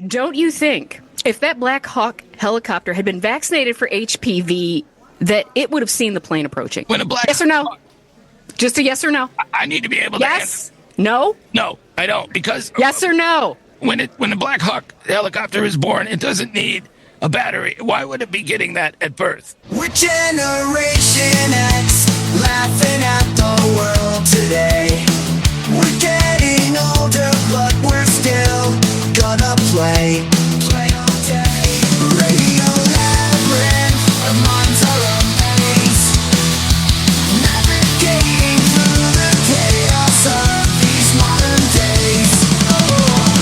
don't you think if that Black Hawk helicopter had been vaccinated for HPV, that it would have seen the plane approaching? When a black yes or no? Just a yes or no? I need to be able to yes? No? No, I don't, because... Yes or no? When the Black Hawk helicopter is born, it doesn't need a battery. Why would it be getting that at birth? We're Generation X, laughing at the world today. We're getting older, but we're still gonna play all day. Radio Labyrinth, our minds are a maze, navigating through the chaos of these modern days.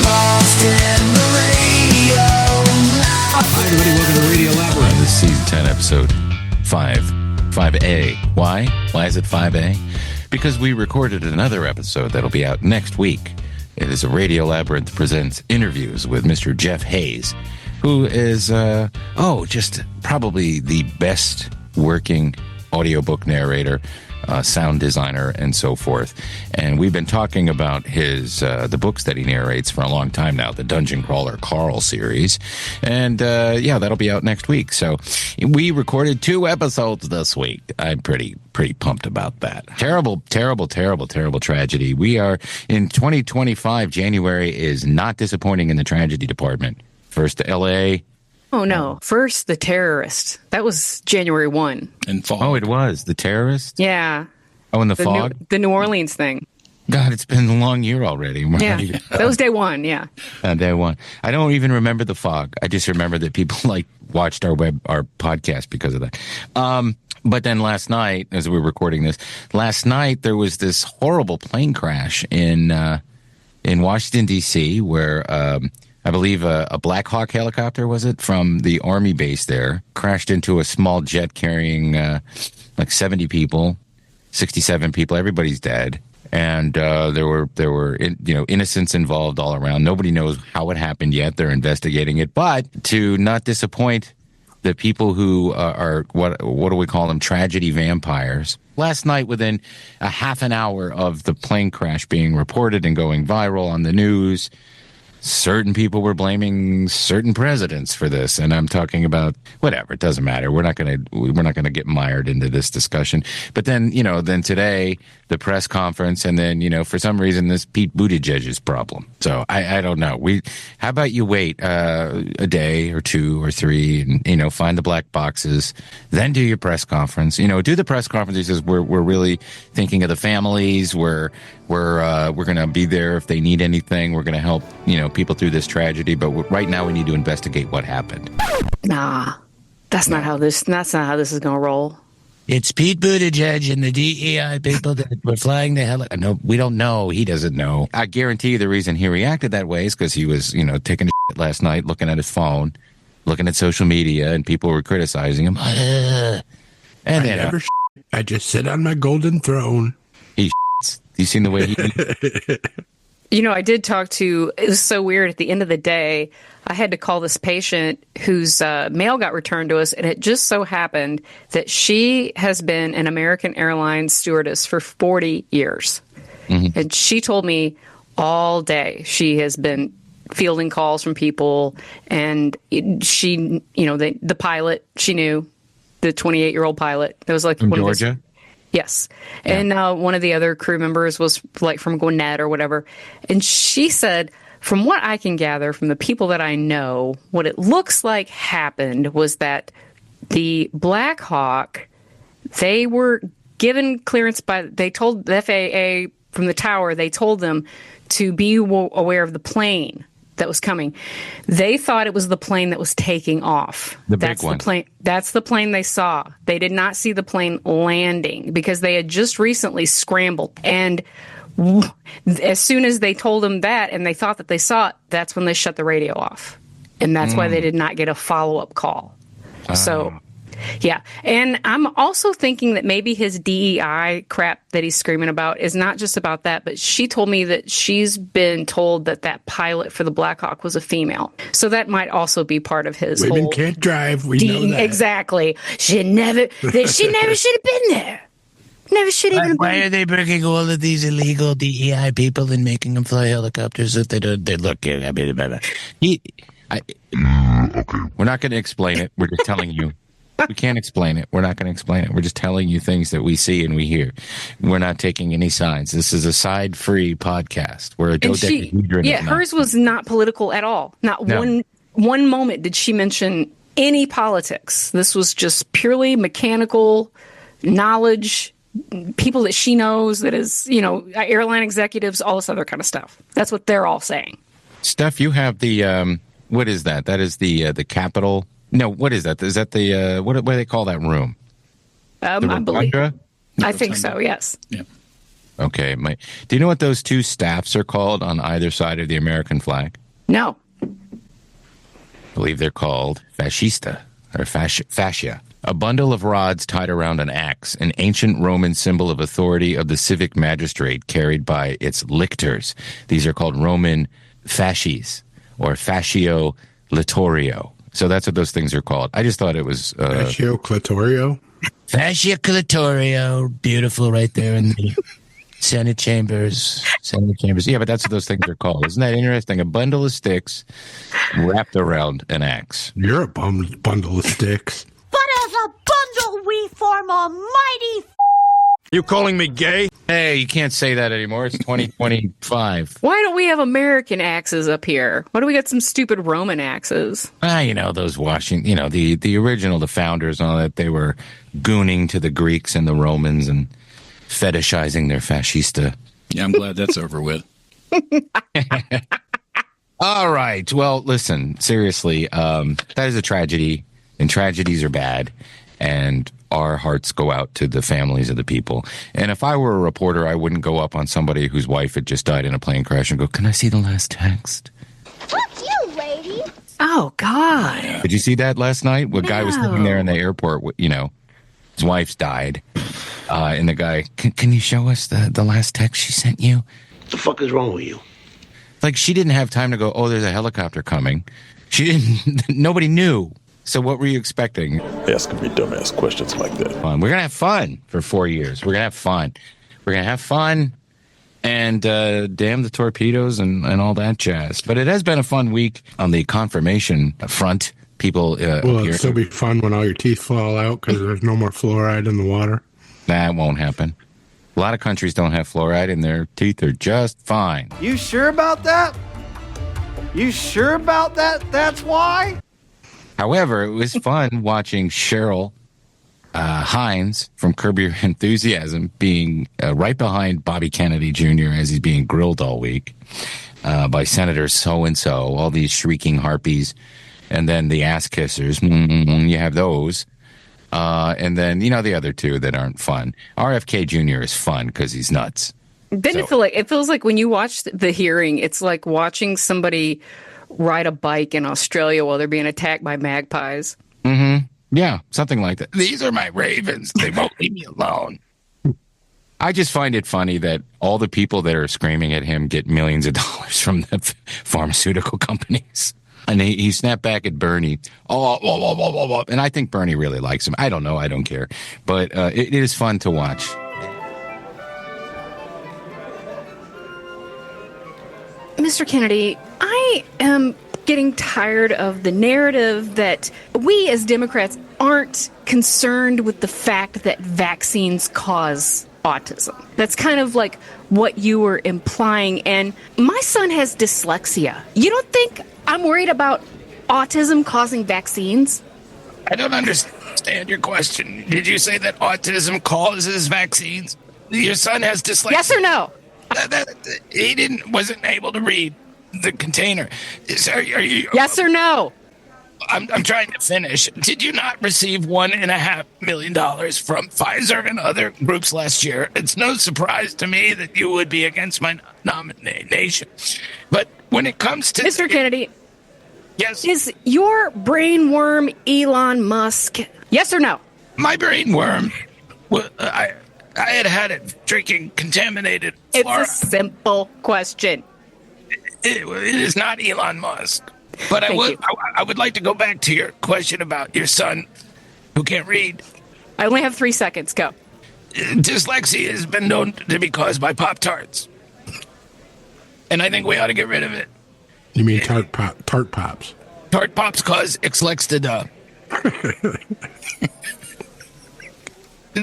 Lost in the radio. Hi, everybody. Welcome to Radio Labyrinth. This is season 10, episode 5A. Why? Why is it 5A? Because we recorded another episode that'll be out next week. It is a Radio Labyrinth presents interviews with Mr. Jeff Hayes, who is, just probably the best working audiobook narrator, sound designer, and so forth. And we've been talking about his the books that he narrates for a long time now, the Dungeon Crawler Carl series. And that'll be out next week. So we recorded 2 episodes this week. I'm pretty pumped about that. Terrible tragedy. We are in 2025. January is not disappointing in the tragedy department. First to LA. Oh, no. First, the terrorist. That was January 1. And fog. Oh, it was the terrorist? Yeah. Oh, and the fog? The New Orleans thing. God, it's been a long year already. Yeah. That was day 1, yeah. Day 1. I don't even remember the fog. I just remember that people watched our podcast because of that. But then last night, as we were recording this, there was this horrible plane crash in Washington, D.C., where I believe a Black Hawk helicopter, was it, from the Army base there, crashed into a small jet carrying 70 people, 67 people. Everybody's dead. And there were innocents involved all around. Nobody knows how it happened yet. They're investigating it. But to not disappoint the people who are, what do we call them, tragedy vampires. Last night, within a half an hour of the plane crash being reported and going viral on the news, certain people were blaming certain presidents for this, and I'm talking about whatever. It doesn't matter. We're not gonna get mired into this discussion. But then today the press conference, and then for some reason this Pete Buttigieg's problem. So I don't know. How about you wait a day or 2 or 3, and find the black boxes, then do your press conference. Do the press conference. He says we're really thinking of the families. We're going to be there if they need anything. We're going to help, people through this tragedy. But right now we need to investigate what happened. Nah, that's not how this is going to roll. It's Pete Buttigieg and the DEI people that were flying the helicopter. No, we don't know. He doesn't know. I guarantee you the reason he reacted that way is because he was, taking a shit last night, looking at his phone, looking at social media, and people were criticizing him. And then I just sit on my golden throne. He shits. You seen the way he... I did talk to, it was so weird. At the end of the day, I had to call this patient whose mail got returned to us, and it just so happened that she has been an American Airlines stewardess for 40 years. Mm-hmm. And she told me all day she has been fielding calls from people, and she, the pilot, she knew, the 28-year-old pilot. That was like from Georgia? Yes. Yeah. And one of the other crew members was from Gwinnett or whatever. And she said, from what I can gather from the people that I know, what it looks like happened was that the Black Hawk, they were given clearance they told the FAA from the tower, they told them to be aware of the plane that was coming. They thought it was the plane that was taking off. That's big one. That's the plane they saw. They did not see the plane landing because they had just recently scrambled. And as soon as they told them that and they thought that they saw it, that's when they shut the radio off. And that's why they did not get a follow-up call. So, yeah. And I'm also thinking that maybe his DEI crap that he's screaming about is not just about that, but she told me that she's been told that pilot for the Black Hawk was a female. So that might also be part of his Women whole... can't drive, we know that. Exactly. She never should have been there. Never should even have been. Why are they bringing all of these illegal DEI people and making them fly helicopters if they don't? They look. We're not going to explain it. We're just telling you. We can't explain it. We're not going to explain it. We're just telling you things that we see and we hear. We're not taking any sides. This is a side-free podcast. We're a dodecahedron. Yeah, hers was not political at all. Not one moment did she mention any politics. This was just purely mechanical knowledge, people that she knows, that is, airline executives, all this other kind of stuff. That's what they're all saying. Steph, you have the, what is that? That is the Capitol. No, what is that? Is that the, what do they call that room? I believe. I think so, yes. Yeah. Okay. Do you know what those two staffs are called on either side of the American flag? No. I believe they're called fascista or fascia. A bundle of rods tied around an axe, an ancient Roman symbol of authority of the civic magistrate carried by its lictors. These are called Roman fasces or fascio litorio. So that's what those things are called. I just thought it was... Fascio clitorio? Fascia clitorio, beautiful right there in the Senate chambers. Yeah, but that's what those things are called. Isn't that interesting? A bundle of sticks wrapped around an axe. You're a bundle of sticks. But as a bundle, we form a mighty... You calling me gay? Hey, you can't say that anymore. It's 2025. Why don't we have American axes up here? Why do we got some stupid Roman axes? Those Washington, the original, the founders and all that, they were gooning to the Greeks and the Romans and fetishizing their fascista. Yeah, I'm glad that's over with. All right. Well, listen, seriously, that is a tragedy, and tragedies are bad, and our hearts go out to the families of the people. And if I were a reporter, I wouldn't go up on somebody whose wife had just died in a plane crash and go, "Can I see the last text?" Fuck you, lady. Oh, God. Did you see that last night? A guy was sitting there in the airport, his wife's died. And the guy, can you show us the last text she sent you? What the fuck is wrong with you? Like, she didn't have time to go, oh, there's a helicopter coming. Nobody knew. So what were you expecting? Asking me dumbass questions like that. We're going to have fun for 4 years. We're going to have fun. We're going to have fun and damn the torpedoes and all that jazz. But it has been a fun week on the confirmation front. People Will it still be fun when all your teeth fall out because there's no more fluoride in the water? That won't happen. A lot of countries don't have fluoride and their teeth are just fine. You sure about that? You sure about that? That's why? However, it was fun watching Cheryl Hines from Curb Your Enthusiasm being right behind Bobby Kennedy Jr. as he's being grilled all week by Senator so-and-so, all these shrieking harpies, and then the ass kissers. You have those. And then, the other two that aren't fun. RFK Jr. is fun because he's nuts. It feels like when you watch the hearing, it's like watching somebody ride a bike in Australia while they're being attacked by magpies. Mm-hmm. Yeah, something like that. These are my ravens. They won't leave me alone. I just find it funny that all the people that are screaming at him get millions of dollars from the pharmaceutical companies. And he snapped back at Bernie. And I think Bernie really likes him. I don't know. I don't care. But it is fun to watch. Mr. Kennedy, I am getting tired of the narrative that we as Democrats aren't concerned with the fact that vaccines cause autism. That's kind of like what you were implying. And my son has dyslexia. You don't think I'm worried about autism causing vaccines? I don't understand your question. Did you say that autism causes vaccines? Your son has dyslexia. Yes or no? He wasn't able to read the container. Are you, yes or no? I'm trying to finish. Did you not receive $1.5 million from Pfizer and other groups last year? It's no surprise to me that you would be against my nomination. But when it comes to Mr. Kennedy, yes, is your brain worm Elon Musk? Yes or no? My brain worm. Well, I had it drinking contaminated fluoride. It's a simple question. It is not Elon Musk. But I would like to go back to your question about your son who can't read. I only have 3 seconds. Go. Dyslexia has been known to be caused by Pop-Tarts. And I think we ought to get rid of it. You mean tart pops? Tart Pops cause Ixlexta.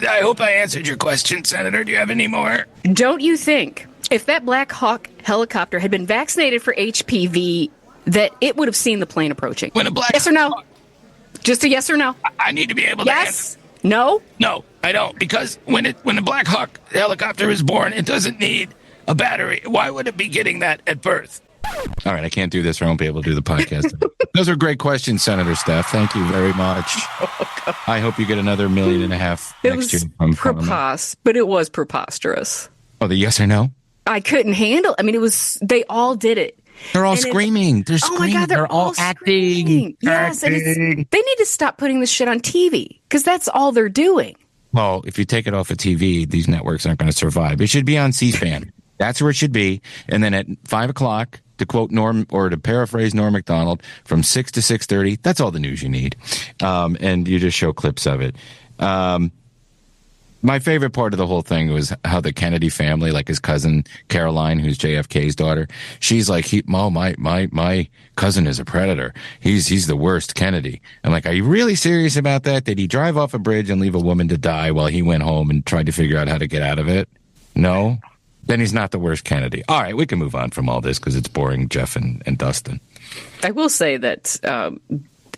I hope I answered your question, Senator. Do you have any more? Don't you think if that Black Hawk helicopter had been vaccinated for HPV, that it would have seen the plane approaching? When a Black yes or no? Just a yes or no? I need to be able to answer. Yes? No? No, I don't. Because when the Black Hawk helicopter is born, it doesn't need a battery. Why would it be getting that at birth? All right, I can't do this or I won't be able to do the podcast. Those are great questions, Senator Steph. Thank you very much. I hope you get another $1.5 million next year. But it was preposterous. Oh, the yes or no? I couldn't handle. I mean, they all did it. They're all screaming. They're screaming. Oh my God, they're all acting. Yes, and they need to stop putting this shit on TV because that's all they're doing. Well, if you take it off of TV, these networks aren't going to survive. It should be on C-SPAN. That's where it should be. And then at 5 o'clock, to quote Norm, or to paraphrase Norm Macdonald, from 6 to 6:30, that's all the news you need. And you just show clips of it. My favorite part of the whole thing was how the Kennedy family, like his cousin Caroline, who's JFK's daughter, she's like, my cousin is a predator. He's the worst Kennedy. I'm like, are you really serious about that? Did he drive off a bridge and leave a woman to die while he went home and tried to figure out how to get out of it? No? Then he's not the worst Kennedy. All right, we can move on from all this because it's boring, Jeff and Dustin. I will say that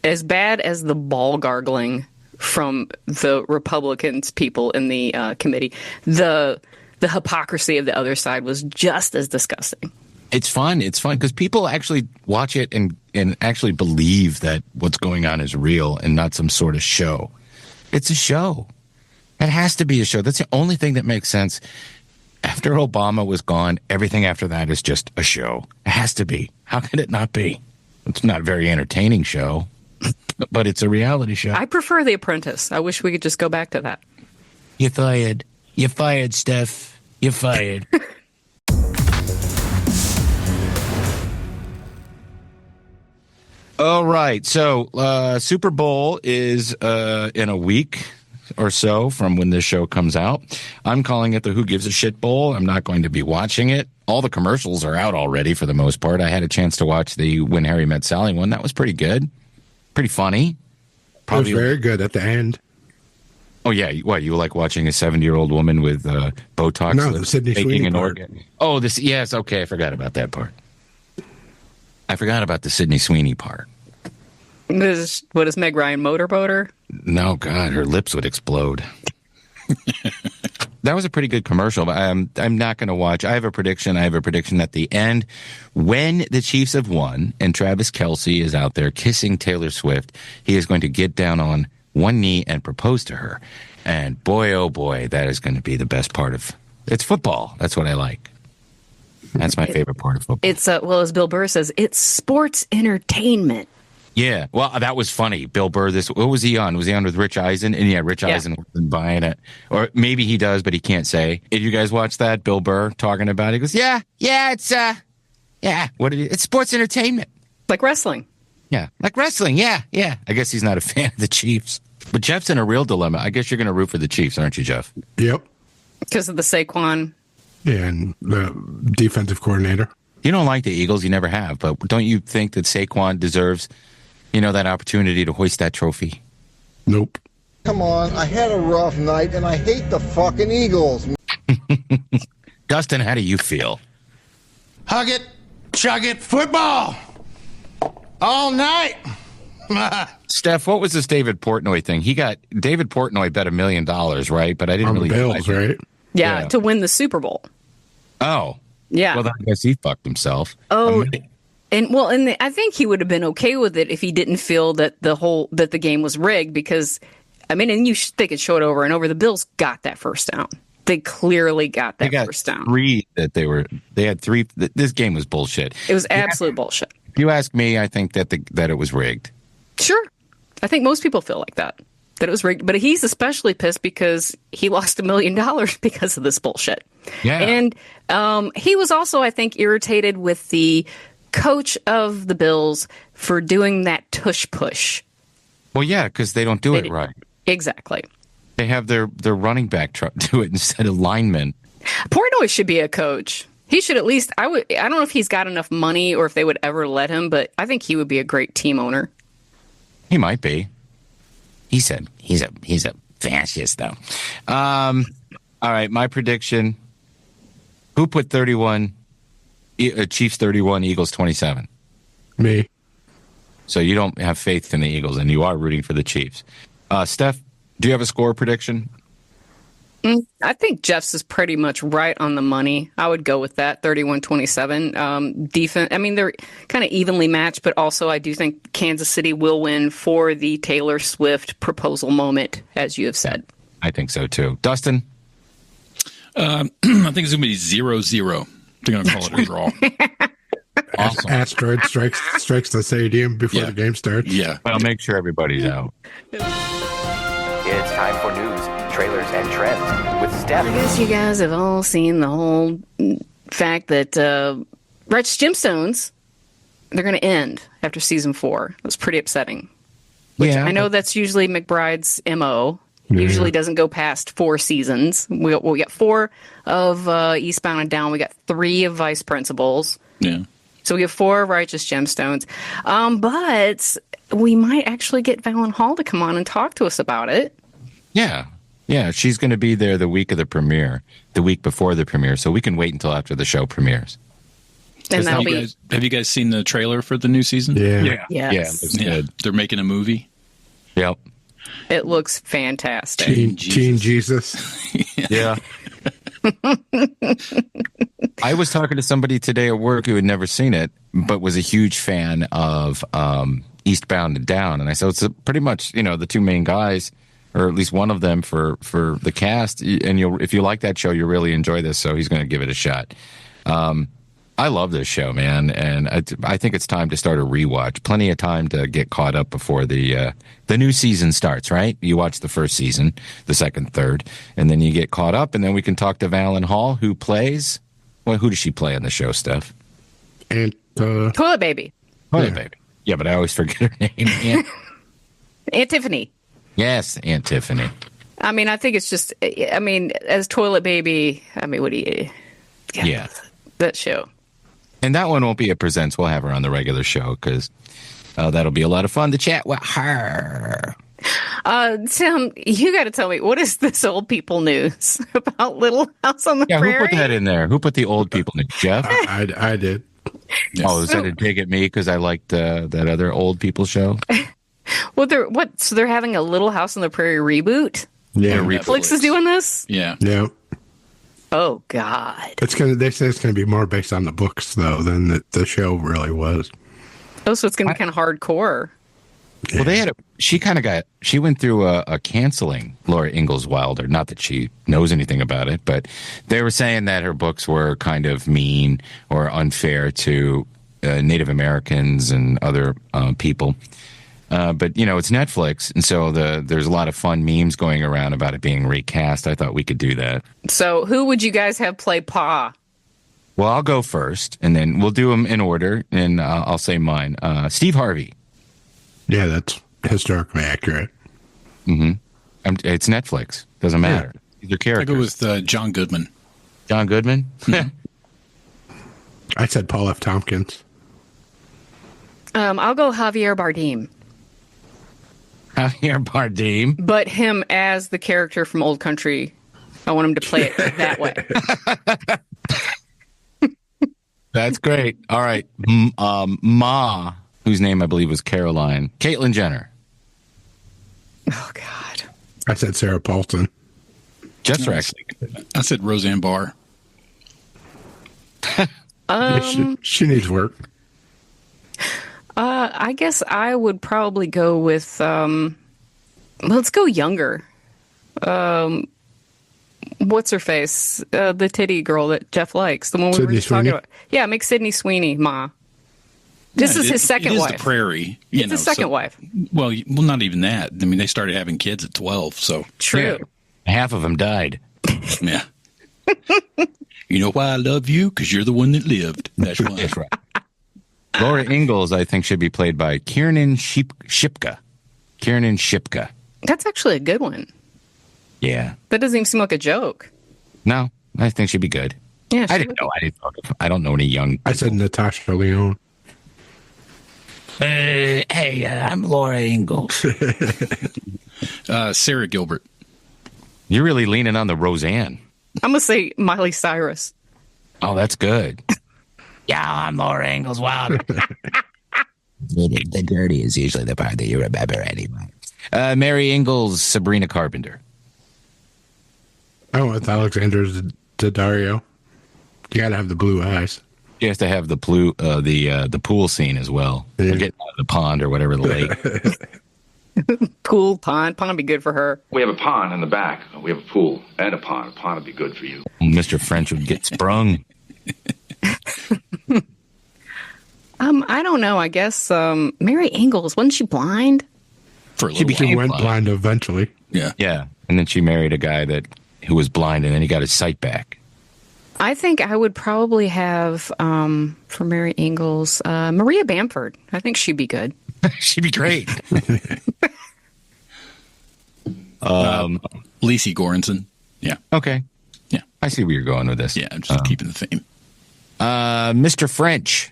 as bad as the ball gargling from the Republicans people in the committee, the hypocrisy of the other side was just as disgusting. It's fun. It's fun because people actually watch it and actually believe that what's going on is real and not some sort of show. It's a show. It has to be a show. That's the only thing that makes sense. After Obama was gone, everything after that is just a show. It has to be. How could it not be? It's not a very entertaining show, but it's a reality show. I prefer The Apprentice. I wish we could just go back to that. You're fired. You're fired, Steph. You're fired. All right. So Super Bowl is in a week or so from when this show comes out. I'm calling it the Who Gives a Shit Bowl. I'm not going to be watching it. All the commercials are out already for the most part. I had a chance to watch the When Harry Met Sally one. That was pretty good. Pretty funny. Probably it was very good at the end. Oh, yeah. What, you like watching a 70-year-old woman with Botox? No, the Sydney Sweeney part. Organ? Oh, this. Yes, okay. I forgot about that part. I forgot about the Sydney Sweeney part. What is Meg Ryan, motorboater? No, God, her lips would explode. That was a pretty good commercial, but I'm not going to watch. I have a prediction. At the end, when the Chiefs have won and Travis Kelce is out there kissing Taylor Swift, he is going to get down on one knee and propose to her. And boy, oh boy, that is going to be the best part of it's football. That's what I like. That's my favorite part of football. It's well, as Bill Burr says, it's sports entertainment. Yeah, well, that was funny. Bill Burr, what was he on? Was he on with Rich Eisen? And yeah, Rich Eisen wasn't buying it. Or maybe he does, but he can't say. Did you guys watch that? Bill Burr talking about it? He goes, it's it's sports entertainment. Like wrestling. Yeah, like wrestling, yeah. I guess he's not a fan of the Chiefs. But Jeff's in a real dilemma. I guess you're going to root for the Chiefs, aren't you, Jeff? Yep. Because of the Saquon. Yeah, and the defensive coordinator. You don't like the Eagles, you never have, but don't you think that Saquon deserves that opportunity to hoist that trophy? Nope. Come on, I had a rough night, and I hate the fucking Eagles. Dustin, how do you feel? Hug it, chug it, football all night. Steph, what was this David Portnoy thing? David Portnoy bet $1 million, right? But I didn't really Bills, right? Yeah, to win the Super Bowl. Oh. Yeah. Well, I guess he fucked himself. Oh. I think he would have been okay with it if he didn't feel that the game was rigged because, and they could show it over and over. The Bills got that first down. They clearly got that first down. They had three. This game was bullshit. It was absolute bullshit. If you ask me, I think that it was rigged. Sure. I think most people feel like that it was rigged. But he's especially pissed because he lost $1 million because of this bullshit. Yeah. And he was also, I think, irritated with the coach of the Bills for doing that tush push. Well, yeah, because they don't do it right. Exactly. They have their running back do it instead of linemen. Portnoy should be a coach. He should at least. I don't know if he's got enough money or if they would ever let him, but I think he would be a great team owner. He might be. He's a fascist, though. All right, my prediction. Who put 31? Chiefs 31, Eagles 27. Me. So you don't have faith in the Eagles, and you are rooting for the Chiefs. Steph, do you have a score prediction? I think Jeff's is pretty much right on the money. I would go with that, 31-27. Defense, I mean, they're kind of evenly matched, but also I do think Kansas City will win for the Taylor Swift proposal moment, as you have said. I think so, too. Dustin? I think it's going to be 0-0. They're going to call it a draw. Awesome. Asteroid strikes the stadium before the game starts. Yeah. Well, make sure everybody's out. It's time for news, trailers, and trends with Steph. I guess you guys have all seen the whole fact that Righteous Gemstones, they're going to end after season 4. It was pretty upsetting. Which I know that's usually McBride's MO. Usually doesn't go past 4 seasons. We got 4 of Eastbound and Down. We got 3 of Vice Principals. Yeah. So we have 4 of Righteous Gemstones. But we might actually get Valen Hall to come on and talk to us about it. Yeah. Yeah, she's going to be there the week of the premiere, the week before the premiere, so we can wait until after the show premieres. And that'll be... Have you guys seen the trailer for the new season? Yeah. Yes. Yeah, They're making a movie. Yep. It looks fantastic. Teen Jesus. Yeah. I was talking to somebody today at work who had never seen it, but was a huge fan of Eastbound and Down. And I said, it's pretty much, the 2 main guys, or at least one of them for the cast. And if you like that show, you'll really enjoy this. So he's going to give it a shot. I love this show, man. And I think it's time to start a rewatch. Plenty of time to get caught up before the new season starts, right? You watch the first season, the second, third, and then you get caught up. And then we can talk to Valen Hall, who plays... Well, who does she play on the show, Steph? And Toilet Baby. Toilet Baby. Yeah, but I always forget her name. Aunt Tiffany. Yes, Aunt Tiffany. I mean, I think it's just... I mean, as Toilet Baby... I mean, what do you... Yeah. That show. And that one won't be a presents. We'll have her on the regular show because that'll be a lot of fun to chat with her. Tim, you got to tell me, what is this old people news about Little House on the Prairie? Yeah, who put that in there? Who put the old people news? Jeff? I did. Yes. Oh, is that a dig at me because I liked that other old people show? Well, so they're having a Little House on the Prairie reboot? Yeah. Netflix is doing this? Yeah. Yeah. Oh, God. They say it's gonna be more based on the books though than the show really was. Oh, so it's gonna be kind of hardcore. Well, she went through a canceling, Laura Ingalls Wilder. Not that she knows anything about it, but they were saying that her books were kind of mean or unfair to Native Americans and other people. But, it's Netflix, and so there's a lot of fun memes going around about it being recast. I thought we could do that. So who would you guys have play Pa? Well, I'll go first, and then we'll do them in order, and I'll say mine. Steve Harvey. Yeah, that's historically accurate. Mm-hmm. It's Netflix. Doesn't matter. Yeah. These are characters. I go with John Goodman. John Goodman? I said Paul F. Tompkins. I'll go Javier Bardem. Javier Bardem. But him as the character from Old Country. I want him to play it that way. That's great. All right. Ma, whose name I believe was Caroline. Caitlyn Jenner. Oh, God. I said Sarah Paulson. Jeff's actually good. I said Roseanne Barr. She needs work. I guess I would probably go with, let's go younger. What's her face? The titty girl that Jeff likes. The one we were just talking about. Yeah, make Sydney Sweeney Ma. This is his second wife. It is the Prairie. It's his second wife. Well, not even that. I mean, they started having kids at 12, so. True. Yeah. Half of them died. Yeah. You know why I love you? Because you're the one that lived. That's why. That's right. Laura Ingalls, I think, should be played by Kiernan Shipka. Kiernan Shipka. That's actually a good one. Yeah. That doesn't even seem like a joke. No, I think she'd be good. Yeah, I didn't know. I don't know any young. I said Natasha Lyonne. Hey, I'm Laura Ingalls. Sarah Gilbert. You're really leaning on the Roseanne. I'm going to say Miley Cyrus. Oh, that's good. Yeah, I'm Laura Ingalls Wilder. The dirty is usually the part that you remember anyway. Mary Ingalls, Sabrina Carpenter. I went with Alexander Daddario. You got to have the blue eyes. You have to have the the pool scene as well. Yeah. Or get out of the pond or whatever, the lake. Pool, pond. Pond would be good for her. We have a pond in the back. We have a pool and a pond. A pond would be good for you. Mr. French would get sprung. I don't know. I guess Mary Ingalls, wasn't she blind? For a little while. She went blind eventually. Yeah. Yeah. And then she married a guy who was blind, and then he got his sight back. I think I would probably have, for Mary Ingalls, Maria Bamford. I think she'd be good. She'd be great. Lacey Goranson. Yeah. Okay. Yeah. I see where you're going with this. Yeah, I'm just keeping the theme. Mr. French.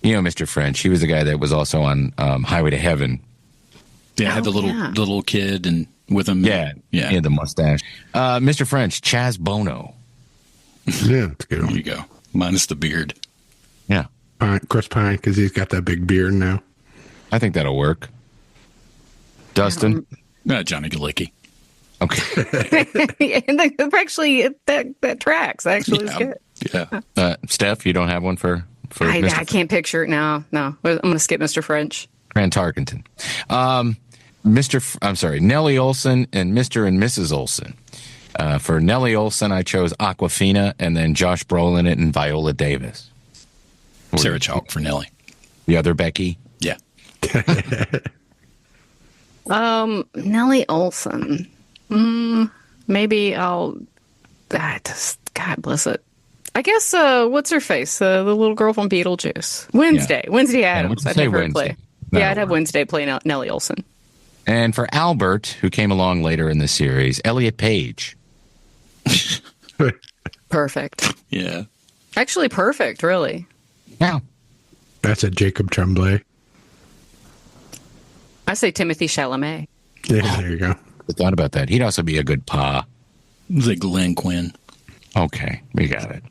You know Mr. French. He was the guy that was also on Highway to Heaven. Yeah, had the little kid and with him. Yeah. He had the mustache. Mr. French, Chaz Bono. Yeah, that's good. There you go. Minus the beard. Yeah. Chris Pine, because he's got that big beard now. I think that'll work. Dustin? Johnny Galecki. Okay. And actually, that tracks. Actually, is good. Yeah. Steph, you don't have one for Mr. I can't picture it now. No, I'm going to skip Mr. French. Grant Tarkenton. Nellie Olson and Mr. and Mrs. Olson. For Nellie Olson, I chose Aquafina, and then Josh Brolin and Viola Davis. Sarah Chalk for Nellie. The other Becky? Yeah. Nellie Olson. Maybe I'll. God bless it. I guess. What's her face? The little girl from Beetlejuice. Wednesday. Yeah. Wednesday Addams. I'd have her play. I'd have Wednesday play Nellie Olson. And for Albert, who came along later in the series, Elliot Page. Perfect. Yeah. Actually, perfect. Really. Yeah. That's a Jacob Tremblay. I say Timothy Chalamet. Yeah, there you go. I thought about that. He'd also be a good pa. The Glenn Quinn. Okay, we got it.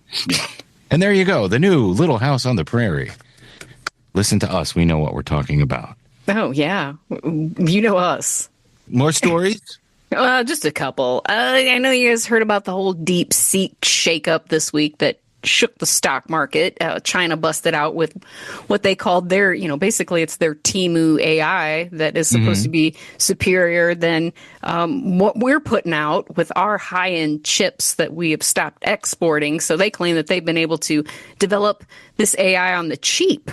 And there you go. The new Little House on the Prairie. Listen to us. We know what we're talking about. Oh, yeah. You know us. More stories? Just a couple. I know you guys heard about the whole DeepSeek shakeup this week that shook the stock market. China busted out with what they called their, basically it's their Temu AI that is supposed to be superior than what we're putting out with our high-end chips that we have stopped exporting. So they claim that they've been able to develop this AI on the cheap.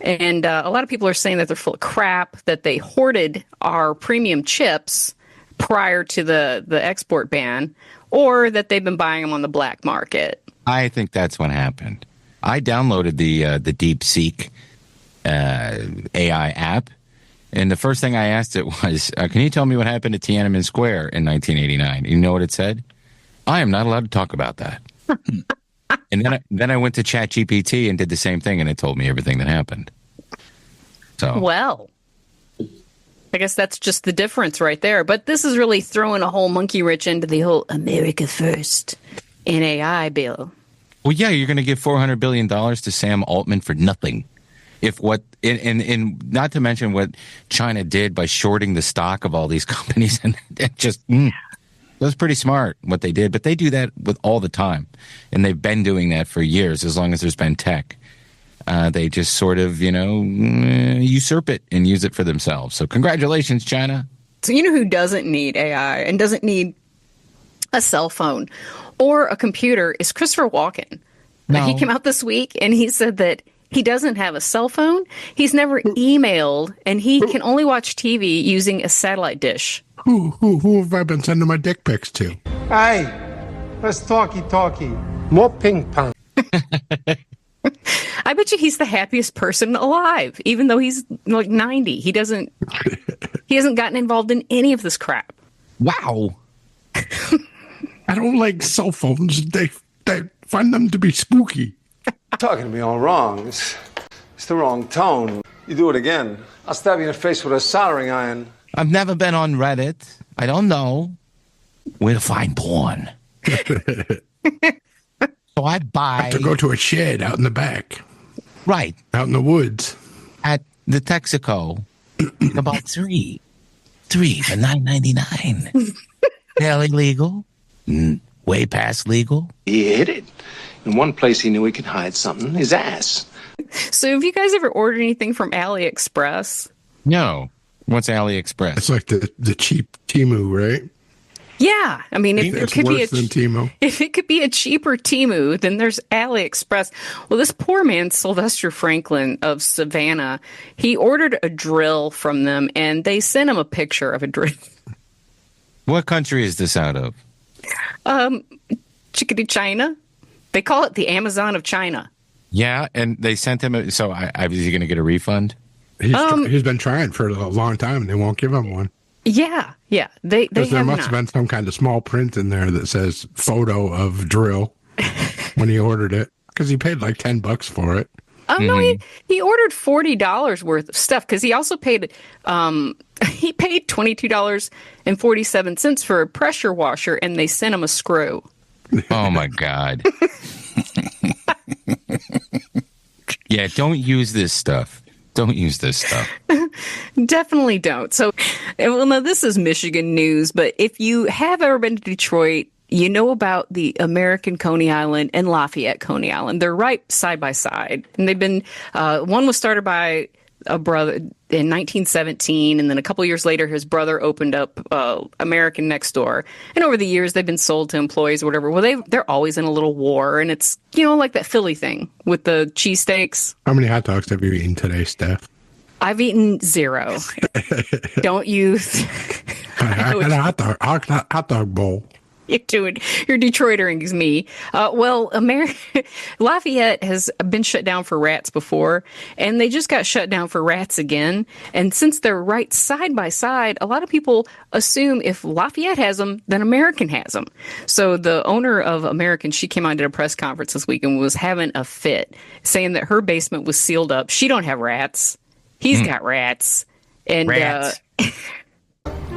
And a lot of people are saying that they're full of crap, that they hoarded our premium chips prior to the export ban, or that they've been buying them on the black market. I think that's what happened. I downloaded the DeepSeek AI app, and the first thing I asked it was, can you tell me what happened at Tiananmen Square in 1989? You know what it said? I am not allowed to talk about that. And then I went to ChatGPT and did the same thing, and it told me everything that happened. So well, I guess that's just the difference right there. But this is really throwing a whole monkey wrench into the whole America First in AI bill. Well, yeah, you're going to give $400 billion to Sam Altman for nothing. If what, and not to mention what China did by shorting the stock of all these companies, and just that was pretty smart what they did. But they do that with all the time, and they've been doing that for years. As long as there's been tech, they just sort of usurp it and use it for themselves. So congratulations, China. So you know who doesn't need AI and doesn't need a cell phone or a computer is Christopher Walken. No. He came out this week and he said that he doesn't have a cell phone. He's never emailed, and he can only watch TV using a satellite dish. Who have I been sending my dick pics to? Hey, let's talkie. More ping pong. I bet you he's the happiest person alive, even though he's like 90. He hasn't gotten involved in any of this crap. Wow. I don't like cell phones. They find them to be spooky. You're talking to me all wrong. It's the wrong tone. You do it again, I'll stab you in the face with a soldering iron. I've never been on Reddit. I don't know where to find porn. So I buy. Have to go to a shed out in the back. Right. Out in the woods. At the Texaco. About three for $9.99. Fairly legal. Way past legal. He hid it. In one place he knew he could hide something. His ass. So have you guys ever ordered anything from AliExpress? No. What's AliExpress? It's like the cheap Temu, right? Yeah, I mean, if it could be than Temu. If it could be a cheaper Temu, then there's AliExpress. Well, this poor man, Sylvester Franklin of Savannah, he ordered a drill from them, and they sent him a picture of a drill. What country is this out of? Chickadee, China. They call it the Amazon of China. Yeah, and they sent him. Is he going to get a refund? He's been trying for a long time, and they won't give him one. Yeah. They there must have been some kind of small print in there that says photo of drill when he ordered it, because he paid like $10 for it. Oh no, he ordered $40 worth of stuff, because he also paid $22.47 for a pressure washer, and they sent him a screw. Oh my God. Yeah, don't use this stuff. Don't use this stuff. Definitely don't. So, well, now this is Michigan news, but if you have ever been to Detroit, you know about the American Coney Island and Lafayette Coney Island. They're right side by side. And they've been, one was started by a brother in 1917, and then a couple years later, his brother opened up American Next Door. And over the years, they've been sold to employees or whatever. Well, they're always in a little war, and it's, like that Philly thing with the cheesesteaks. How many hot dogs have you eaten today, Steph? I've eaten 0. Don't you? I had a hot dog bowl. You're Detroitering me. Lafayette has been shut down for rats before, and they just got shut down for rats again. And since they're right side by side, a lot of people assume if Lafayette has them, then American has them. So the owner of American, she came on to a press conference this week and was having a fit, saying that her basement was sealed up. She don't have rats. He's got rats. And rats.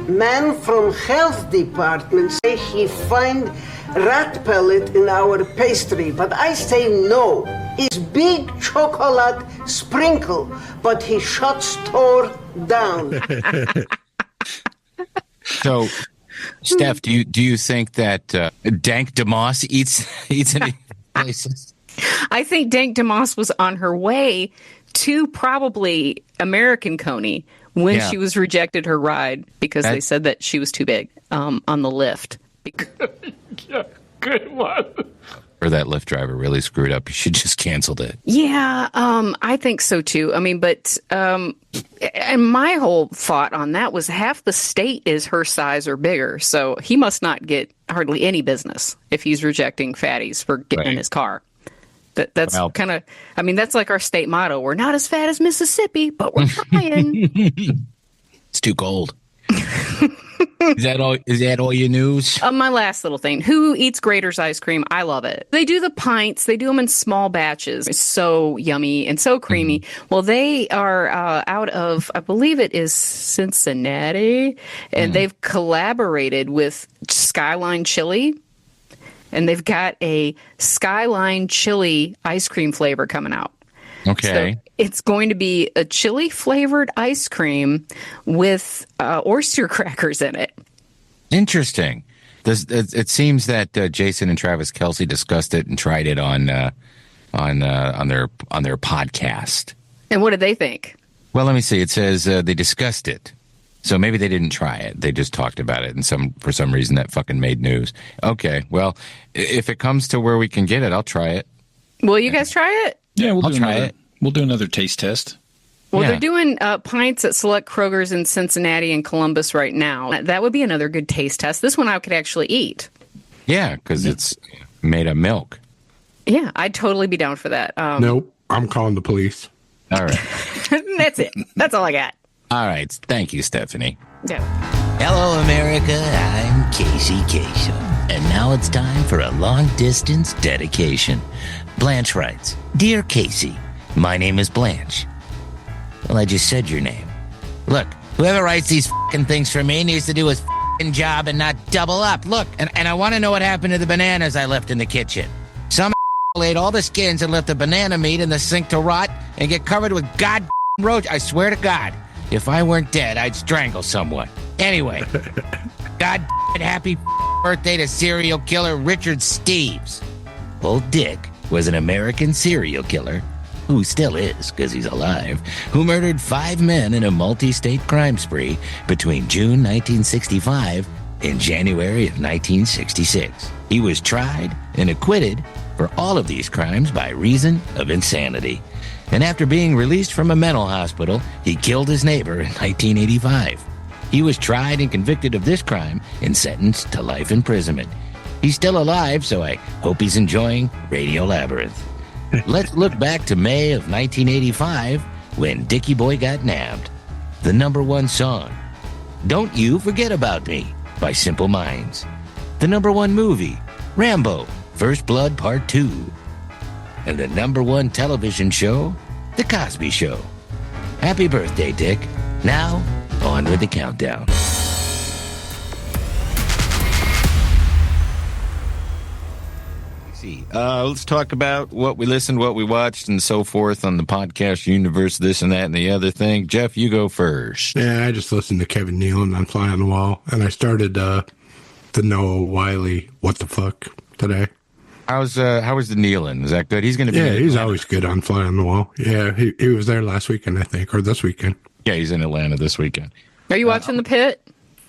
Man from health department say he find rat pellet in our pastry, but I say no. It's big chocolate sprinkle, but he shut store down. So, Steph, do you think that Dank DeMoss eats any places? I think Dank DeMoss was on her way to probably American Coney when she was rejected her ride because they said that she was too big on the lift. Good one. Or that Lyft driver really screwed up. You should just canceled it. Yeah, I think so too. I mean, but and my whole thought on that was half the state is her size or bigger, so he must not get hardly any business if he's rejecting fatties for getting in his car. That's kind of, I mean, that's like our state motto. We're not as fat as Mississippi, but we're trying. It's too cold. Is that all your news? My last little thing. Who eats Grater's ice cream? I love it. They do the pints. They do them in small batches. It's so yummy and so creamy. Well, they are out of, I believe it is Cincinnati, and they've collaborated with Skyline Chili. And they've got a Skyline Chili ice cream flavor coming out. Okay. So it's going to be a chili flavored ice cream with oyster crackers in it. Interesting. It seems that Jason and Travis Kelce discussed it and tried it on their podcast. And what did they think? Well, let me see. It says they discussed it. So maybe they didn't try it. They just talked about it, and for some reason that fucking made news. Okay, well, if it comes to where we can get it, I'll try it. Will you guys try it? Yeah, I'll try it. We'll do another taste test. Well, they're doing pints at select Kroger's in Cincinnati and Columbus right now. That would be another good taste test. This one I could actually eat. Yeah, because it's made of milk. Yeah, I'd totally be down for that. Nope, I'm calling the police. All right. That's it. That's all I got. All right. Thank you, Stephanie. Yeah. Hello, America. I'm Casey Kasem. And now it's time for a long-distance dedication. Blanche writes, Dear Casey, my name is Blanche. Well, I just said your name. Look, whoever writes these f***ing things for me needs to do his f***ing job and not double up. Look, and I want to know what happened to the bananas I left in the kitchen. Some ate all the skins and left the banana meat in the sink to rot and get covered with god roach. I swear to God, if I weren't dead, I'd strangle someone. Anyway, god happy birthday to serial killer Richard Steves. Old Dick was an American serial killer, who still is, because he's alive, who murdered 5 men in a multi-state crime spree between June 1965 and January of 1966. He was tried and acquitted for all of these crimes by reason of insanity. And after being released from a mental hospital, he killed his neighbor in 1985. He was tried and convicted of this crime and sentenced to life imprisonment. He's still alive, so I hope he's enjoying Radio Labyrinth. Let's look back to May of 1985 when Dickie Boy got nabbed. The #1 song, Don't You Forget About Me by Simple Minds. The #1 movie, Rambo, First Blood Part 2. And the #1 television show, The Cosby Show. Happy birthday, Dick. Now, on with the countdown. Let's talk about what we listened, what we watched, and so forth on the podcast universe, this and that and the other thing. Jeff, you go first. Yeah, I just listened to Kevin Nealon on Fly on the Wall, and I started the Noah Wiley What the Fuck today. How was the Nealon? Is that good? He's going to be. Yeah, he's always good on Fly on the Wall. Yeah, he was there last weekend, I think, or this weekend. Yeah, he's in Atlanta this weekend. Are you watching The Pit?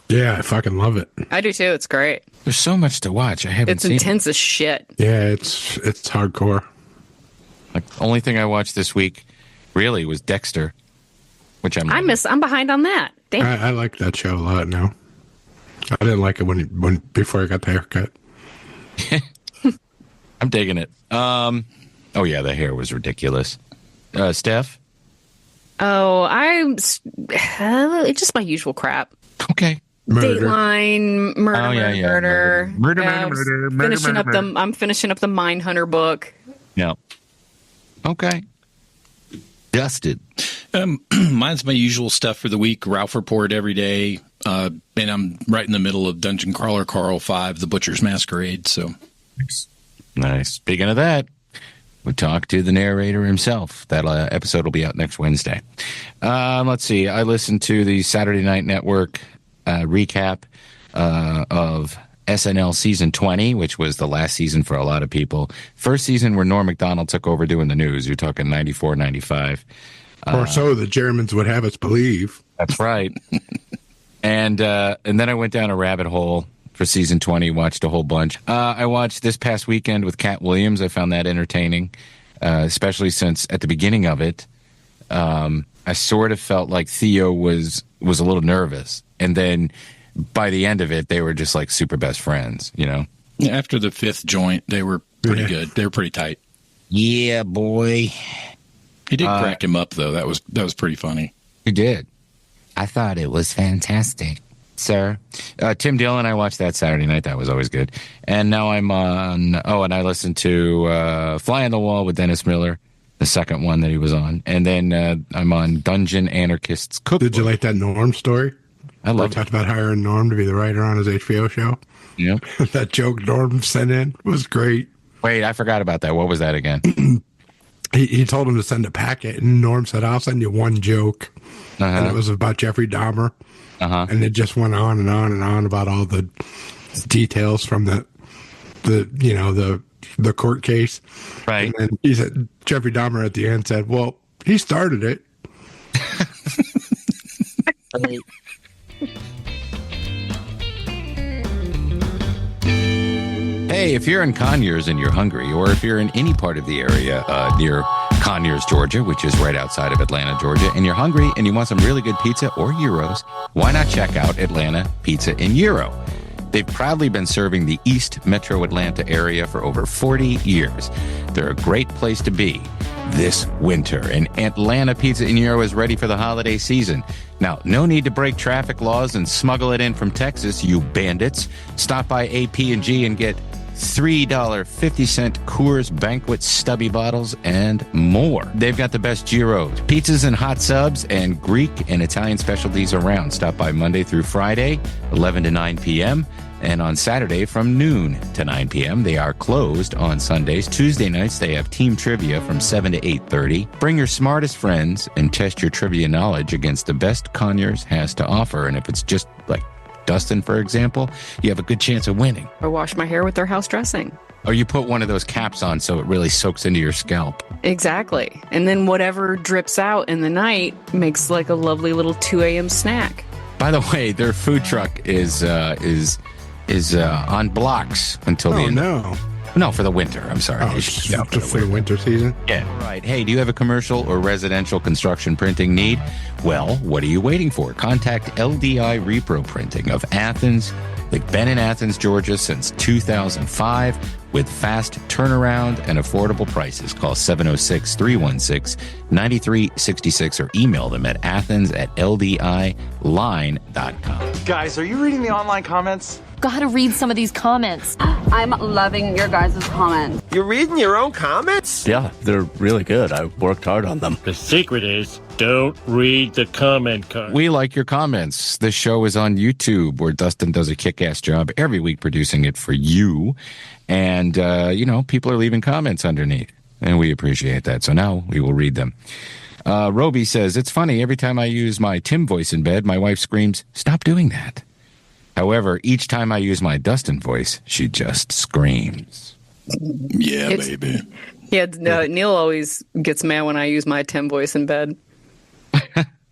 Yeah, I fucking love it. I do too. It's great. There's so much to watch. I haven't seen. It's intense as shit. Yeah, it's hardcore. Like, the only thing I watched this week really was Dexter, which I'm behind on that. Damn. I like that show a lot now. I didn't like it when before I got the haircut. I'm digging it. Oh yeah, the hair was ridiculous. Steph? Oh, it's just my usual crap. Okay. Murder. Dateline, murder. Murder. I'm finishing up the Mindhunter book. Yeah. Okay. Dusted. Mine's my usual stuff for the week. Ralph Report every day. And I'm right in the middle of Dungeon Crawler Carl 5, The Butcher's Masquerade. So nice. Speaking of that, we talked to the narrator himself. That episode will be out next Wednesday. Let's see. I listened to the Saturday Night Network recap of SNL season 20, which was the last season for a lot of people. First season where Norm Macdonald took over doing the news. You're talking 94, 95. Or so the Germans would have us believe. That's right. And then I went down a rabbit hole for season 20, watched a whole bunch. I watched this past weekend with Cat Williams. I found that entertaining, especially since at the beginning of it, I sort of felt like Theo was a little nervous. And then by the end of it, they were just like super best friends, you know? Yeah, after the 5th joint, they were pretty good. They were pretty tight. Yeah, boy. He did crack him up, though. That was pretty funny. He did. I thought it was fantastic, sir. Tim Dillon, I watched that Saturday night. That was always good. And now I'm on... Oh, and I listened to Fly on the Wall with Dennis Miller, the second one that he was on. And then I'm on Dungeon Anarchists Cookbook. Did you like that Norm story? I loved it. Talked about hiring Norm to be the writer on his HBO show. Yeah. That joke Norm sent in was great. Wait, I forgot about that. What was that again? He told him to send a packet, and Norm said, I'll send you one joke. And it was about Jeffrey Dahmer. And it just went on and on and on about all the details from the court case. Right. And then he said, Jeffrey Dahmer at the end said, well, he started it. Hey, if you're in Conyers and you're hungry, or if you're in any part of the area near Conyers, Georgia, which is right outside of Atlanta, Georgia, and you're hungry and you want some really good pizza or gyros, why not check out Atlanta Pizza and Gyro? They've proudly been serving the East Metro Atlanta area for over 40 years. They're a great place to be. this winter. And Atlanta Pizza in Euro is ready for the holiday season. Now, no need to break traffic laws and smuggle it in from Texas, you bandits. Stop by AP&G and get $3.50 Coors Banquet stubby bottles and more. They've got the best gyros, pizzas and hot subs, and Greek and Italian specialties around. Stop by Monday through Friday, 11 to 9 p.m., and on Saturday from noon to 9 p.m. They are closed on Sundays. Tuesday nights, they have team trivia from 7 to 8:30. Bring your smartest friends and test your trivia knowledge against the best Conyers has to offer. And if it's just like Dustin, for example, you have a good chance of winning. Or wash my hair with their house dressing. Or you put one of those caps on so it really soaks into your scalp. Exactly. And then whatever drips out in the night makes like a lovely little 2 a.m. snack. By the way, their food truck is on blocks until the end. No, for the winter. I'm sorry. Just for the winter season? Yeah. Right. Hey, do you have a commercial or residential construction printing need? Well, what are you waiting for? Contact LDI Repro Printing of Athens. They've been in Athens, Georgia since 2005 with fast turnaround and affordable prices. Call 706-316-9366 or email them at athens@ldiline.com. Guys, are you reading the online comments? Gotta read some of these comments. I'm loving your guys' comments. You're reading your own comments? Yeah, they're really good. I worked hard on them. The secret is don't read the comment cards. We like your comments. This show is on YouTube where Dustin does a kick-ass job every week producing it for you. And, people are leaving comments underneath. And we appreciate that. So now we will read them. Roby says, it's funny. Every time I use my Tim voice in bed, my wife screams, stop doing that. However, each time I use my Dustin voice, she just screams. Yeah, baby. Yeah, Neil always gets mad when I use my Tim voice in bed.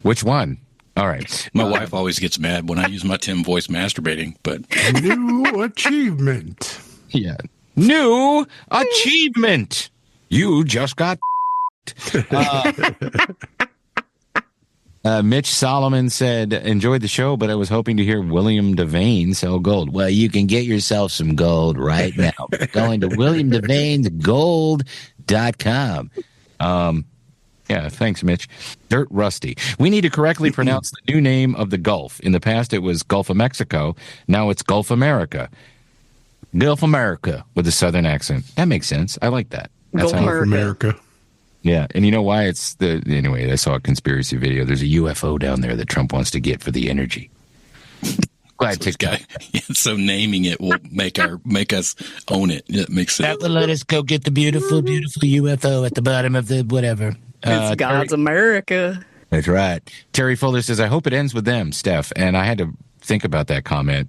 Which one? All right. My wife always gets mad when I use my Tim voice masturbating, but... New achievement. Yeah. New achievement. You just got... Mitch Solomon said, enjoyed the show, but I was hoping to hear William Devane sell gold. Well, you can get yourself some gold right now. Going to WilliamDevane'sGold.com. Yeah, thanks, Mitch. Dirt Rusty. We need to correctly pronounce the new name of the Gulf. In the past, it was Gulf of Mexico. Now it's Gulf America. Gulf America with a southern accent. That makes sense. I like that. Gulf America. Yeah, and you know why? Anyway, I saw a conspiracy video. There's a UFO down there that Trump wants to get for the energy. Glad to guy. So naming it will make us own it. It makes sense. That will let us go get the beautiful, beautiful UFO at the bottom of the whatever. It's God's America. That's right. Terry Fuller says, I hope it ends with them, Steph. And I had to think about that comment,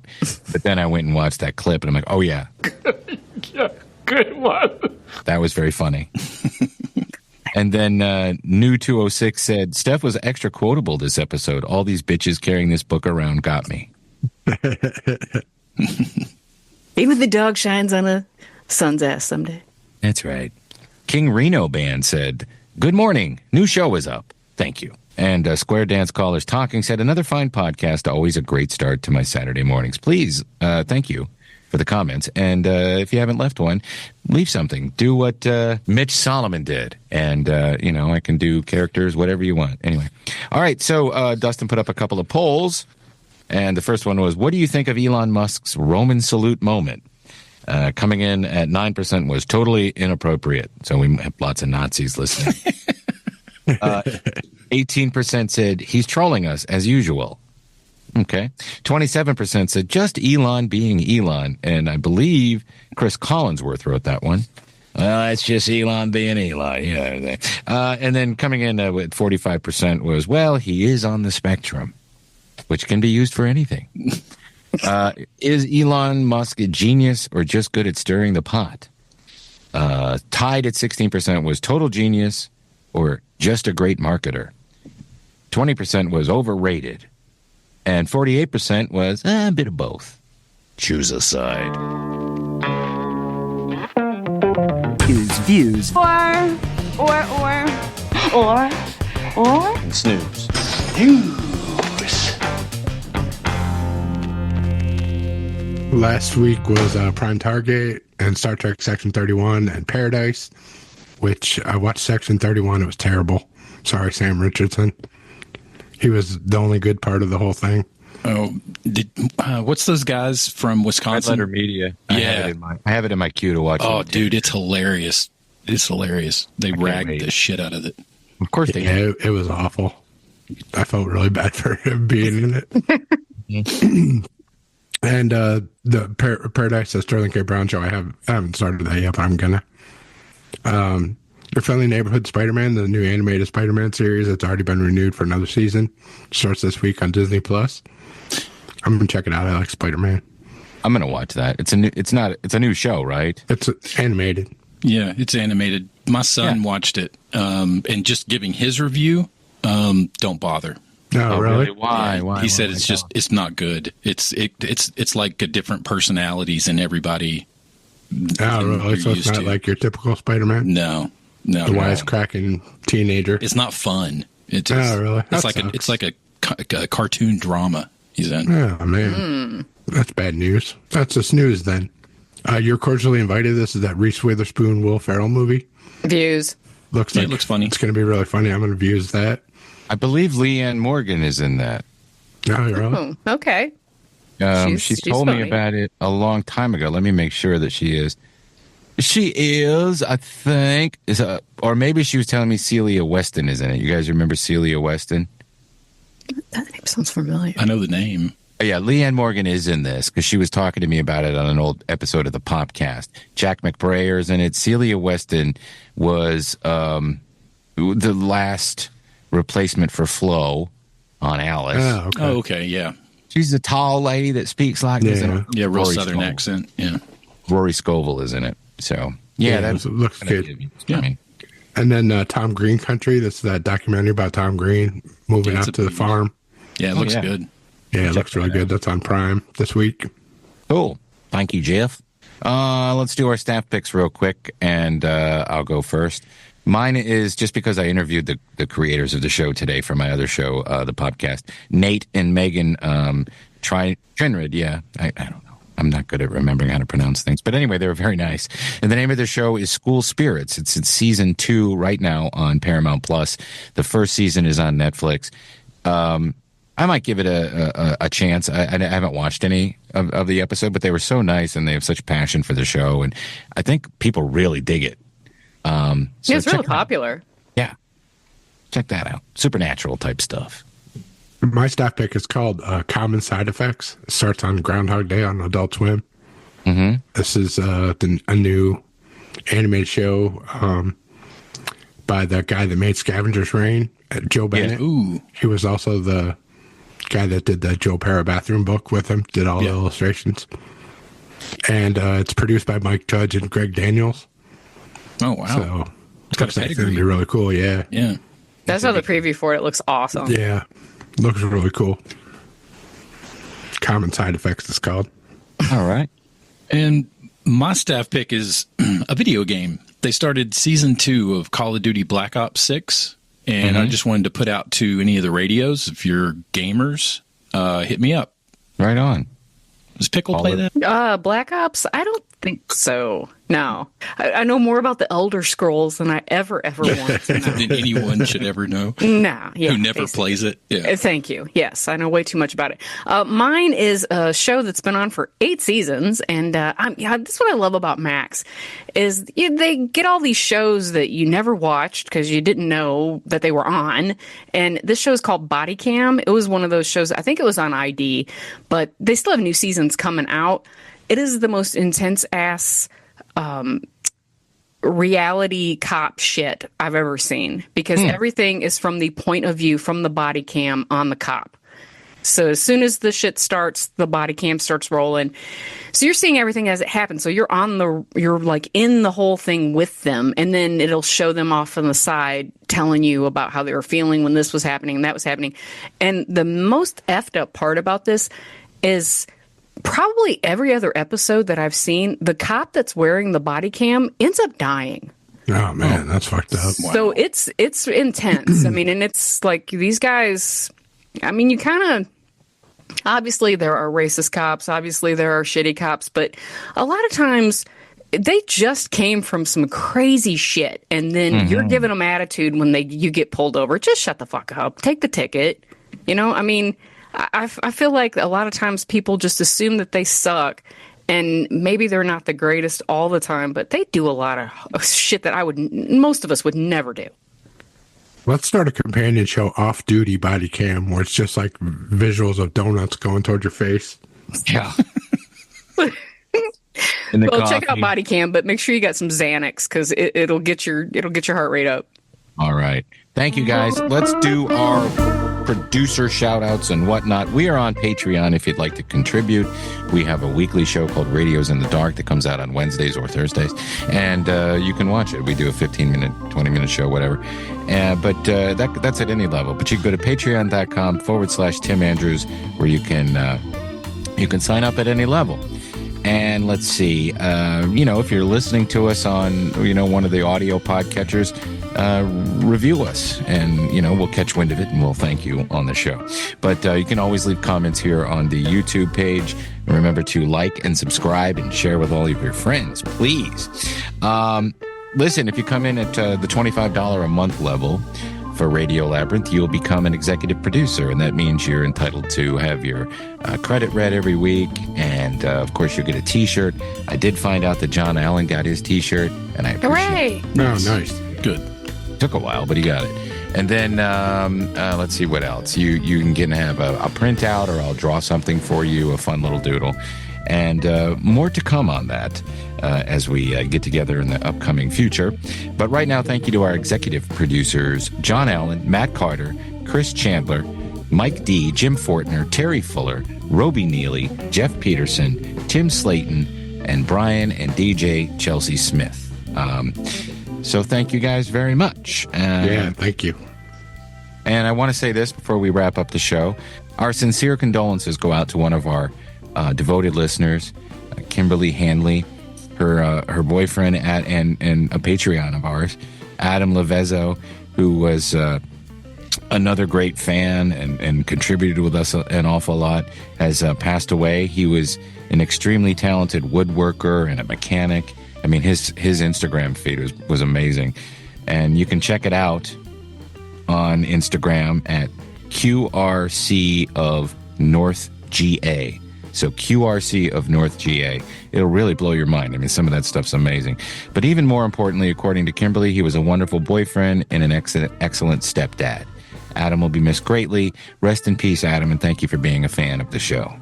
but then I went and watched that clip, and I'm like, oh, yeah. Yeah, good one. That was very funny. And then New 206 said, Steph was extra quotable this episode. All these bitches carrying this book around got me. Even the dog shines on a sun's ass someday. That's right. King Reno Band said, good morning. New show is up. Thank you. And Square Dance Callers Talking said, another fine podcast. Always a great start to my Saturday mornings. Please, thank you for the comments. And if you haven't left one, leave something. Do what Mitch Solomon did. And, I can do characters, whatever you want. Anyway. All right. So Dustin put up a couple of polls. And the first one was, what do you think of Elon Musk's Roman salute moment? Coming in at 9% was totally inappropriate. So we have lots of Nazis listening. 18% said he's trolling us as usual. Okay. 27% said just Elon being Elon. And I believe Chris Collinsworth wrote that one. Well, it's just Elon being Elon. Yeah. And then coming in with 45% was, well, he is on the spectrum, which can be used for anything. Is Elon Musk a genius or just good at stirring the pot? Tied at 16% was total genius or just a great marketer. 20% was overrated. And 48% was a bit of both. Choose a side. Views. Or. Snooze. Last week was Prime Target and Star Trek Section 31 and Paradise. which I watched Section 31. It was terrible. Sorry, Sam Richardson. He was the only good part of the whole thing. Oh, what's those guys from Wisconsin? Red Letter Media. Yeah. I have it in my queue to watch. Oh, dude, it's hilarious. It's hilarious. They ragged the shit out of it. Of course they did. It was awful. I felt really bad for him being in it. And the Paradise, the Sterling K. Brown show, I haven't started that yet, but I'm gonna. Your Friendly Neighborhood Spider-Man, the new animated Spider-Man series, it's already been renewed for another season. Starts this week on Disney Plus. I'm gonna check it out. I like Spider-Man. I'm gonna watch that. It's a new show, right? It's animated. Yeah, it's animated. My son watched it, and just giving his review, don't bother. No, really? Why? Why? He said it's not good. It's like a different personalities in everybody. Oh, really? So it's not like your typical Spider-Man? No. The wisecracking teenager. It's not fun. It's really? It's like a cartoon drama he's in. Oh, man. That's bad news. That's a snooze then. You're cordially invited. This is that Reese Witherspoon, Will Ferrell movie. Views. It looks funny. It's going to be really funny. I'm going to views that. I believe Leanne Morgan is in that. Oh, really? Okay. She's told me about it a long time ago. Let me make sure that she is. She is, I think, or maybe she was telling me Celia Weston is in it. You guys remember Celia Weston? That name sounds familiar. I know the name. Yeah, Leanne Morgan is in this because she was talking to me about it on an old episode of the Popcast. Jack McBrayer is in it. Celia Weston was the last replacement for Flo on Alice. Oh, okay, yeah. She's a tall lady that speaks like this. Yeah, real Southern accent. Yeah. Rory Scovel is in it. So, that looks good. Yeah. And then Tom Green Country. That's that documentary about Tom Green moving out to the farm. Yeah, it looks good. Yeah, it looks really good. That's on Prime this week. Cool. Thank you, Jeff. Let's do our staff picks real quick, and I'll go first. Mine is just because I interviewed the creators of the show today for my other show, the podcast, Nate and Megan Trinrid. Yeah, I don't know. I'm not good at remembering how to pronounce things. But anyway, they were very nice. And the name of the show is School Spirits. It's in season 2 right now on Paramount Plus. The first season is on Netflix. I might give it a chance. I haven't watched any of the episode, but they were so nice and they have such passion for the show. And I think people really dig it. It's really popular. Yeah. Check that out. Supernatural type stuff. My staff pick is called Common Side Effects. It starts on Groundhog Day on Adult Swim. Mm-hmm. This is a new animated show by the guy that made Scavenger's Reign, Joe Bennett. Yeah. Ooh. He was also the guy that did the Joe Pera bathroom book with him, did all the illustrations. And it's produced by Mike Judge and Greg Daniels. Oh, wow. So it's got it's going to be really cool, yeah. Yeah. That's how the preview for it looks awesome. Yeah. Looks really cool. Common Side Effects is called. All right. And my staff pick is a video game. They started season 2 of Call of Duty Black Ops 6. And I just wanted to put out to any of the radios, if you're gamers, hit me up. Right on. Does Pickle play that? Black Ops? I don't think so. No. I know more about the Elder Scrolls than I ever want to know. Than anyone should ever know. Nah, yeah. Who never plays it. Yeah. Thank you. Yes, I know way too much about it. Mine is a show that's been on for 8 seasons, and this is what I love about Max, is they get all these shows that you never watched because you didn't know that they were on, and this show is called Body Cam. It was one of those shows, I think it was on ID, but they still have new seasons coming out. It is the most intense ass reality cop shit I've ever seen, because everything is from the point of view from the body cam on the cop. So as soon as the shit starts, the body cam starts rolling. So you're seeing everything as it happens. So you're like in the whole thing with them, and then it'll show them off on the side telling you about how they were feeling when this was happening and that was happening. And the most effed up part about this is probably every other episode that I've seen, the cop that's wearing the body cam ends up dying. Oh man, that's fucked up. So it's intense. I mean, and it's like these guys, I mean, you kind of, obviously there are racist cops, obviously there are shitty cops, but a lot of times they just came from some crazy shit, and then you're giving them attitude when you get pulled over. Just shut the fuck up. Take the ticket. You know, I mean, I feel like a lot of times people just assume that they suck, and maybe they're not the greatest all the time, but they do a lot of shit that most of us would never do. Let's start a companion show, Off Duty Body Cam, where it's just like visuals of donuts going towards your face. Yeah. Well, check out Body Cam, but make sure you got some Xanax because it'll get your heart rate up. All right. Thank you, guys. Let's do our producer shout-outs and whatnot. We are on Patreon if you'd like to contribute. We have a weekly show called Radios in the Dark that comes out on Wednesdays or Thursdays, and you can watch it. We do a 15-minute, 20-minute show, whatever. But that's at any level. But you can go to patreon.com/Tim Andrews, where you can sign up at any level. And let's see, if you're listening to us on, one of the audio podcatchers, review us, and, we'll catch wind of it and we'll thank you on the show. But you can always leave comments here on the YouTube page. Remember to like and subscribe and share with all of your friends, please. Listen, if you come in at the $25 a month level for Radio Labyrinth, you'll become an executive producer, and that means you're entitled to have your credit read every week, and of course you'll get a t-shirt. I did find out that John Allen got his t-shirt, and I appreciate it. Oh, nice. Good. Took a while, but he got it. And then let's see what else. You can have a printout, or I'll draw something for you, a fun little doodle. And more to come on that as we get together in the upcoming future. But right now, thank you to our executive producers, John Allen, Matt Carter, Chris Chandler, Mike D., Jim Fortner, Terry Fuller, Roby Neely, Jeff Peterson, Tim Slayton, and Brian and DJ Chelsea Smith. So thank you guys very much. Yeah, thank you. And I want to say this before we wrap up the show. Our sincere condolences go out to one of our devoted listeners, Kimberly Hanley, her boyfriend and a Patreon of ours, Adam Levezzo, who was another great fan and contributed with us an awful lot, has passed away. He was an extremely talented woodworker and a mechanic. I mean, his Instagram feed was amazing. And you can check it out on Instagram at QRC of North GA. So QRC of North GA. It'll really blow your mind. I mean, some of that stuff's amazing. But even more importantly, according to Kimberly, he was a wonderful boyfriend and an excellent stepdad. Adam will be missed greatly. Rest in peace, Adam, and thank you for being a fan of the show.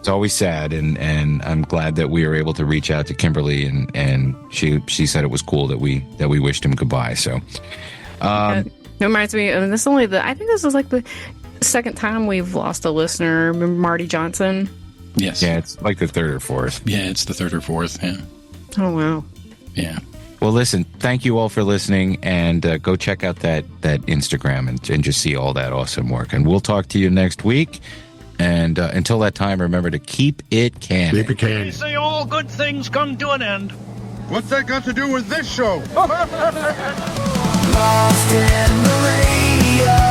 It's always sad, and I'm glad that we were able to reach out to Kimberly, and she said it was cool that we wished him goodbye. So it reminds me, I think this is like the second time we've lost a listener. Remember Marty Johnson? Yes. Yeah, it's like the third or fourth. Yeah, it's the third or fourth. Yeah. Oh, wow. Yeah. Well, listen, thank you all for listening, and go check out that Instagram and just see all that awesome work. And we'll talk to you next week. And until that time, remember to keep it canon. Keep it canon. They say all good things come to an end. What's that got to do with this show? Lost in the radio.